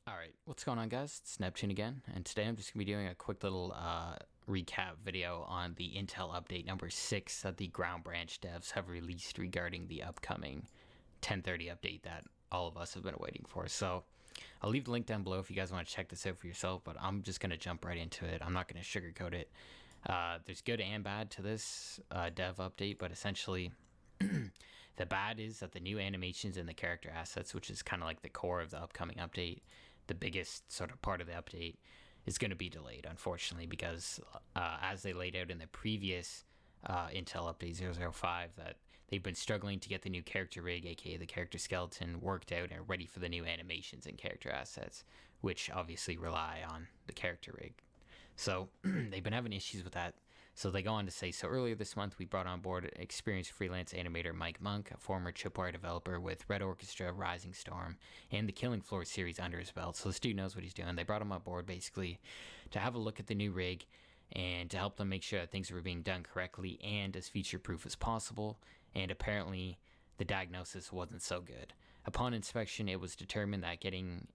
Alright, what's going on, guys? It's Neptune again, and today I'm just going to be doing a quick little recap video on the Intel update number 6 that the ground branch devs have released regarding the upcoming 1030 update that all of us have been waiting for. So I'll leave the link down below if you guys want to check this out for yourself, but I'm just going to jump right into it. I'm not going to sugarcoat it. There's good and bad to this dev update, but essentially the bad is that the new animations and the character assets, which is kind of like the core of the upcoming update, the biggest sort of part of the update, is going to be delayed, unfortunately, because as they laid out in the previous Intel update 005, that they've been struggling to get the new character rig, aka the character skeleton, worked out and ready for the new animations and character assets, which obviously rely on the character rig. So they've been having issues with that. So they go on to say, so earlier this month, we brought on board experienced freelance animator Mike Monk, a former Tripwire developer with Red Orchestra, Rising Storm, and the Killing Floor series under his belt. So this dude knows what he's doing. They brought him on board basically to have a look at the new rig and to help them make sure that things were being done correctly and as feature-proof as possible. And apparently the diagnosis wasn't so good. Upon inspection, it was determined that getting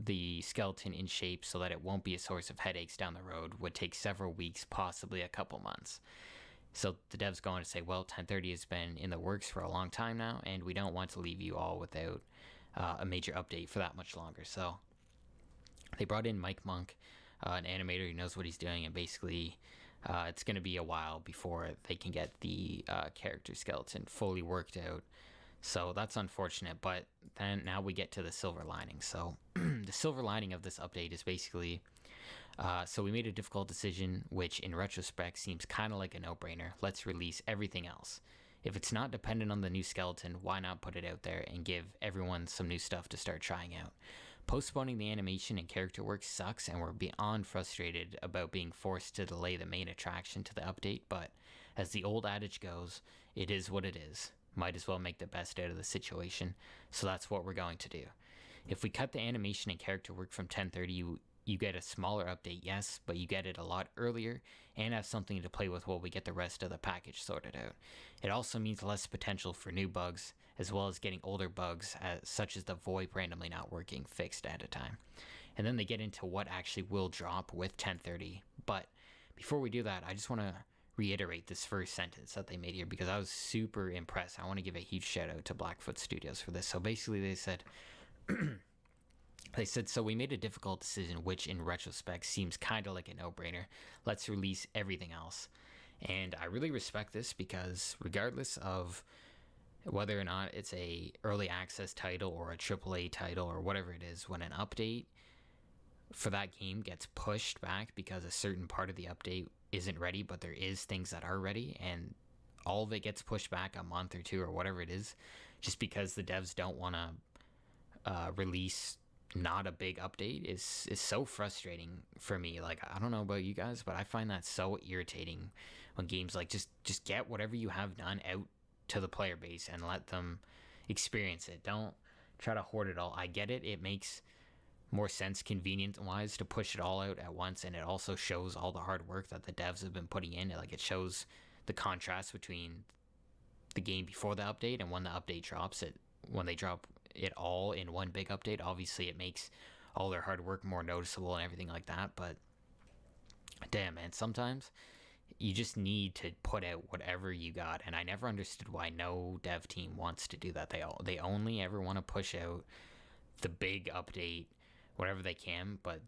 the skeleton in shape so that it won't be a source of headaches down the road would take several weeks, possibly a couple months. So the devs go on to say, well, 1030 has been in the works for a long time now, and we don't want to leave you all without a major update for that much longer. So they brought in Mike Monk, an animator who knows what he's doing, and basically it's going to be a while before they can get the character skeleton fully worked out. So that's unfortunate, but then now we get to the silver lining. So the silver lining of this update is basically, so we made a difficult decision, which in retrospect seems kind of like a no-brainer. Let's release everything else. If it's not dependent on the new skeleton, why not put it out there and give everyone some new stuff to start trying out? Postponing the animation and character work sucks, and we're beyond frustrated about being forced to delay the main attraction to the update, but as the old adage goes, it is what it is. Might as well make the best out of the situation, so that's what we're going to do. If we cut the animation and character work from 1030, you get a smaller update, yes, but you get it a lot earlier and have something to play with while we get the rest of the package sorted out. It also means less potential for new bugs, as well as getting older bugs, such as the VoIP randomly not working, fixed at a time. And then they get into what actually will drop with 1030. But before we do that, I just want to reiterate this first sentence that they made here because I was super impressed. I want to give a huge shout out to Blackfoot Studios for this. So basically they said, so we made a difficult decision, which in retrospect seems kind of like a no-brainer. Let's release everything else. And I really respect this because regardless of whether or not it's a early access title or a AAA title or whatever it is, when an update for that game gets pushed back because a certain part of the update isn't ready, but there is things that are ready, and all of it gets pushed back a month or two or whatever it is, just because the devs don't want to release not a big update is so frustrating for me. Like, I don't know about you guys, but I find that so irritating when games like just get whatever you have done out to the player base and let them experience it. Don't try to hoard it all. I get it. It makes more sense convenient wise to push it all out at once, and it also shows all the hard work that the devs have been putting in. Like, it shows the contrast between the game before the update and when the update drops. When they drop it all in one big update, obviously it makes all their hard work more noticeable and everything like that. But damn, man, sometimes you just need to put out whatever you got, and I never understood why no dev team wants to do that. They only ever want to push out the big update whatever they can, but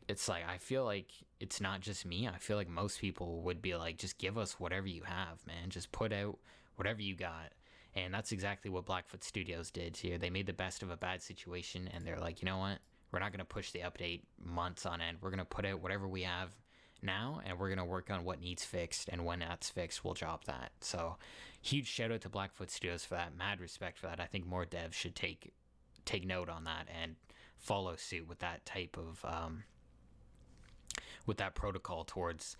it's like, I feel like it's not just me. I feel like most people would be like, just give us whatever you have, man. Just put out whatever you got. And that's exactly what Blackfoot Studios did here. They made the best of a bad situation, and they're like, you know what? We're not going to push the update months on end. We're going to put out whatever we have now, and we're going to work on what needs fixed, and when that's fixed, we'll drop that. So huge shout out to Blackfoot Studios for that. Mad respect for that. I think more devs should take note on that and follow suit with that type of with that protocol towards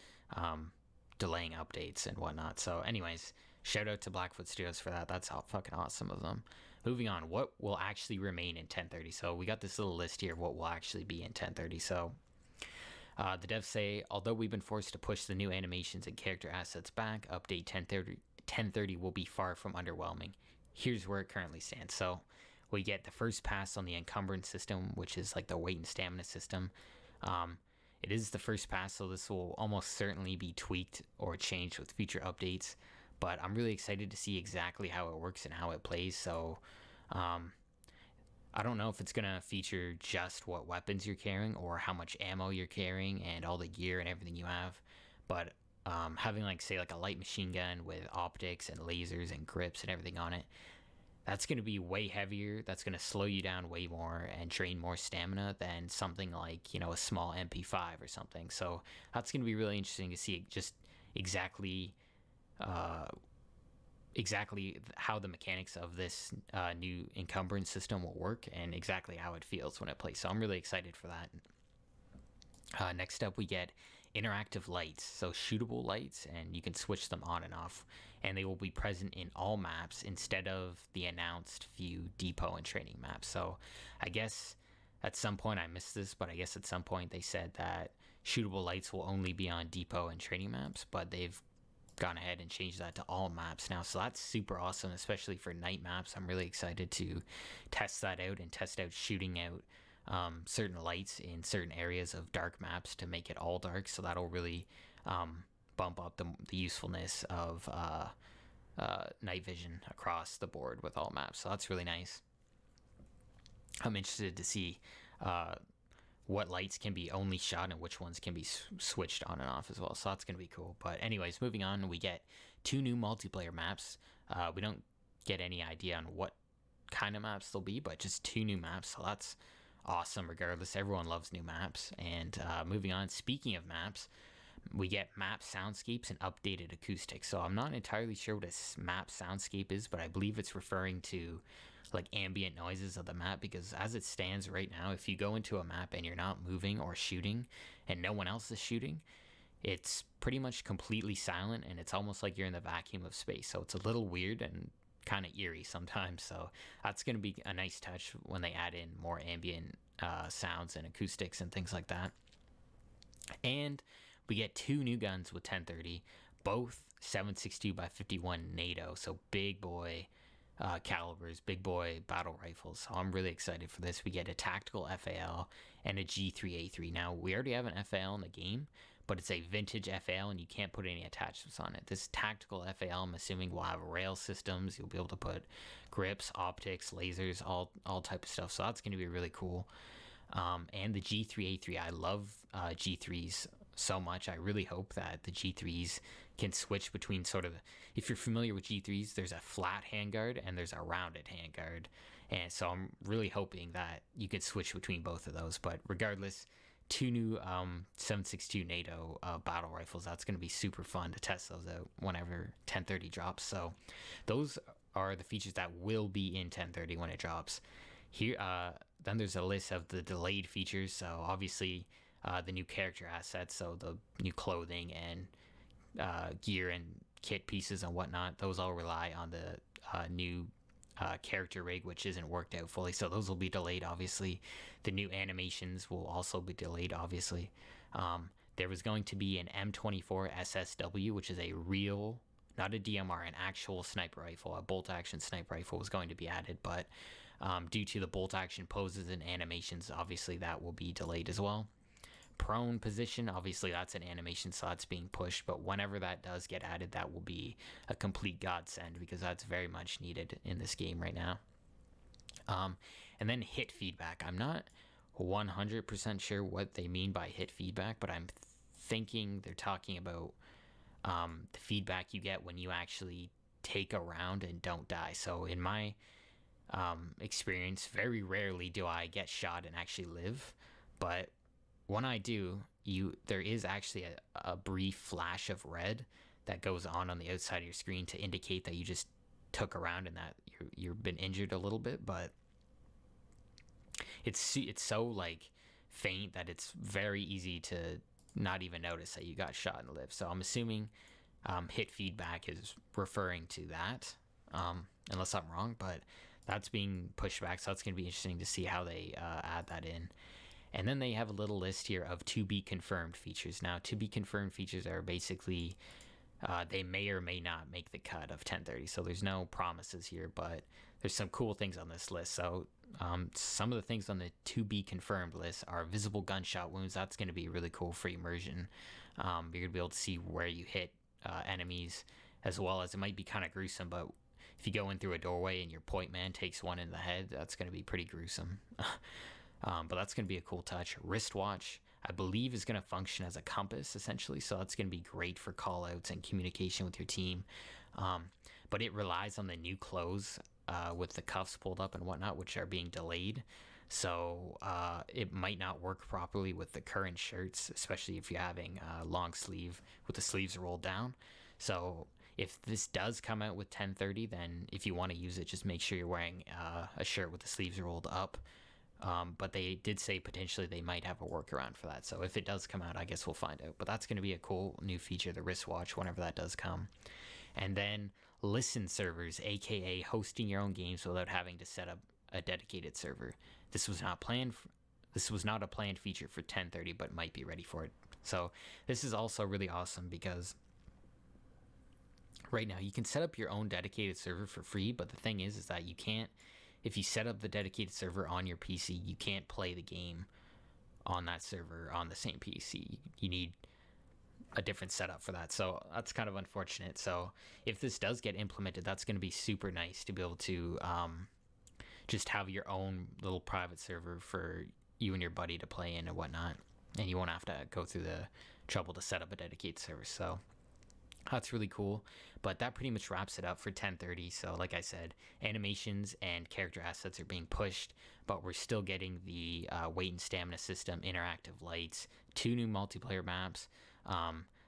delaying updates and whatnot. So anyways, shout out to Blackfoot Studios for that. That's fucking awesome of them. Moving on, what will actually remain in 1030? So we got this little list here of what will actually be in 1030. So the devs say, although we've been forced to push the new animations and character assets back, update 1030 will be far from underwhelming. Here's where it currently stands. So we get the first pass on the Encumbrance system, which is like the weight and stamina system. It is the first pass, so this will almost certainly be tweaked or changed with future updates. But I'm really excited to see exactly how it works and how it plays. So I don't know if it's going to feature just what weapons you're carrying or how much ammo you're carrying and all the gear and everything you have. But having like, say, like a light machine gun with optics and lasers and grips and everything on it, that's going to be way heavier. That's going to slow you down way more and drain more stamina than something like, a small MP5 or something. So that's going to be really interesting to see just exactly how the mechanics of this new Encumbrance system will work and exactly how it feels when it plays. So I'm really excited for that. Next up, we get interactive lights, so shootable lights, and you can switch them on and off, and they will be present in all maps instead of the announced few depot and training maps. So I guess at some point, I missed this, but I guess at some point they said that shootable lights will only be on depot and training maps, but they've gone ahead and changed that to all maps now. So that's super awesome, especially for night maps. I'm really excited to test that out and test out shooting out certain lights in certain areas of dark maps to make it all dark. So that'll really bump up the usefulness of night vision across the board with all maps. So that's really nice. I'm interested to see what lights can be only shot and which ones can be switched on and off as well. So that's going to be cool. But anyways, moving on, we get 2 new multiplayer maps. We don't get any idea on what kind of maps they'll be, but just 2 new maps. So that's awesome regardless. Everyone loves new maps. And moving on, speaking of maps, we get map soundscapes and updated acoustics. So I'm not entirely sure what a map soundscape is, but I believe it's referring to like ambient noises of the map, because as it stands right now, if you go into a map and you're not moving or shooting and no one else is shooting, it's pretty much completely silent and it's almost like you're in the vacuum of space. So it's a little weird and kind of eerie sometimes. So that's going to be a nice touch when they add in more ambient sounds and acoustics and things like that. And we get 2 new guns with 1030, both 7.62 by 51 NATO, so big boy calibers, big boy battle rifles. So I'm really excited for this. We get a tactical FAL and a G3A3. Now, we already have an FAL in the game, but it's a vintage FAL and you can't put any attachments on it. This tactical FAL, I'm assuming, will have rail systems. You'll be able to put grips, optics, lasers, all type of stuff. So that's going to be really cool. And the G3A3, I love G3s so much. I really hope that the G3s can switch between sort of, if you're familiar with G3s, there's a flat handguard and there's a rounded handguard. And so I'm really hoping that you could switch between both of those. But regardless, 2 new 7.62 NATO battle rifles. That's going to be super fun to test those out whenever 1030 drops. So those are the features that will be in 1030 when it drops. Here, then there's a list of the delayed features. So obviously the new character assets, so the new clothing and gear and kit pieces and whatnot, those all rely on the new character rig, which isn't worked out fully. So those will be delayed, obviously. The new animations will also be delayed, obviously. There was going to be an M24 SSW, which is a real, not a DMR, an actual sniper rifle. A bolt action sniper rifle was going to be added, but due to the bolt action poses and animations, obviously that will be delayed as well. Prone position, obviously that's an animation, so that's being pushed, but whenever that does get added, that will be a complete godsend because that's very much needed in this game right now. And then hit feedback. I'm not 100% sure what they mean by hit feedback, but I'm thinking they're talking about the feedback you get when you actually take a round and don't die. So in my experience, very rarely do I get shot and actually live, but when I do, there is actually a brief flash of red that goes on the outside of your screen to indicate that you just took a round and that you've been injured a little bit, but it's so like faint that it's very easy to not even notice that you got shot and lived. So I'm assuming hit feedback is referring to that, unless I'm wrong, but that's being pushed back, so that's going to be interesting to see how they add that in. And then they have a little list here of to be confirmed features. Now, to be confirmed features are basically, they may or may not make the cut of 1030. So there's no promises here, but there's some cool things on this list. So some of the things on the to be confirmed list are visible gunshot wounds. That's going to be really cool for immersion. You're going to be able to see where you hit enemies, as well as it might be kind of gruesome, but if you go in through a doorway and your point man takes one in the head, that's going to be pretty gruesome. But that's going to be a cool touch. Wristwatch, I believe, is going to function as a compass, essentially. So that's going to be great for callouts and communication with your team. But it relies on the new clothes with the cuffs pulled up and whatnot, which are being delayed. So it might not work properly with the current shirts, especially if you're having long sleeve with the sleeves rolled down. So if this does come out with 1030, then if you want to use it, just make sure you're wearing a shirt with the sleeves rolled up. But they did say potentially they might have a workaround for that. So if it does come out, I guess we'll find out. But that's going to be a cool new feature, the wristwatch, whenever that does come. And then listen servers, aka hosting your own games without having to set up a dedicated server. This was not planned. This was not a planned feature for 1030, but might be ready for it. So this is also really awesome because right now you can set up your own dedicated server for free, but the thing is that you can't. If you set up the dedicated server on your PC, you can't play the game on that server on the same PC. You need a different setup for that. So that's kind of unfortunate. So if this does get implemented, that's going to be super nice to be able to just have your own little private server for you and your buddy to play in and whatnot. And you won't have to go through the trouble to set up a dedicated server. So that's really cool. But that pretty much wraps it up for 1030. So like I said, animations and character assets are being pushed, but we're still getting the weight and stamina system, interactive lights, 2 new multiplayer maps,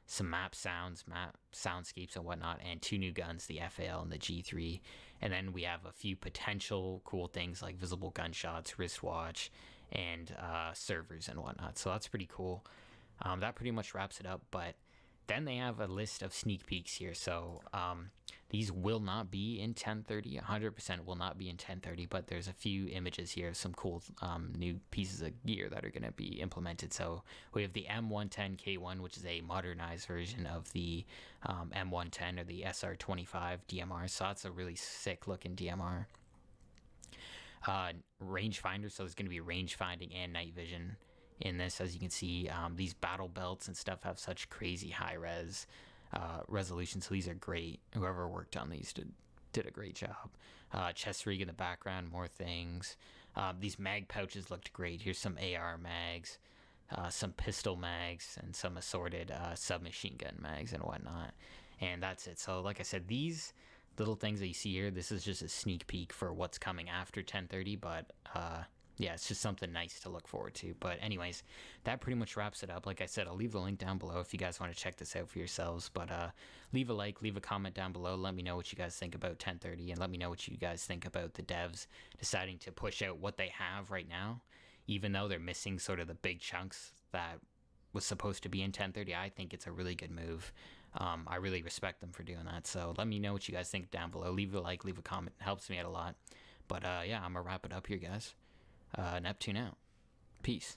some map soundscapes and whatnot, and 2 new guns, the FAL and the G3. And then we have a few potential cool things like visible gunshots, wristwatch, and servers and whatnot. So that's pretty cool. That pretty much wraps it up. But then they have a list of sneak peeks here. So these will not be in 1030. 100% will not be in 1030, but there's a few images here, some cool new pieces of gear that are going to be implemented. So we have the M110K1, which is a modernized version of the M110 or the SR25 DMR. So that's a really sick looking DMR. Rangefinder, so there's going to be range finding and night vision in this. As you can see, these battle belts and stuff have such crazy high res resolution, so these are great. Whoever worked on these did a great job. Chest rig in the background, more things. These mag pouches looked great. Here's some AR mags, some pistol mags, and some assorted submachine gun mags and whatnot. And that's it. So like I said, these little things that you see here, this is just a sneak peek for what's coming after 1030, but yeah, it's just something nice to look forward to. But anyways, that pretty much wraps it up. Like I said, I'll leave the link down below if you guys want to check this out for yourselves. But leave a like, leave a comment down below. Let me know what you guys think about 1030, and let me know what you guys think about the devs deciding to push out what they have right now, even though they're missing sort of the big chunks that was supposed to be in 1030. I think it's a really good move. I really respect them for doing that. So let me know what you guys think down below. Leave a like, leave a comment. It helps me out a lot. But yeah, I'm going to wrap it up here, guys. Neptune out. Peace.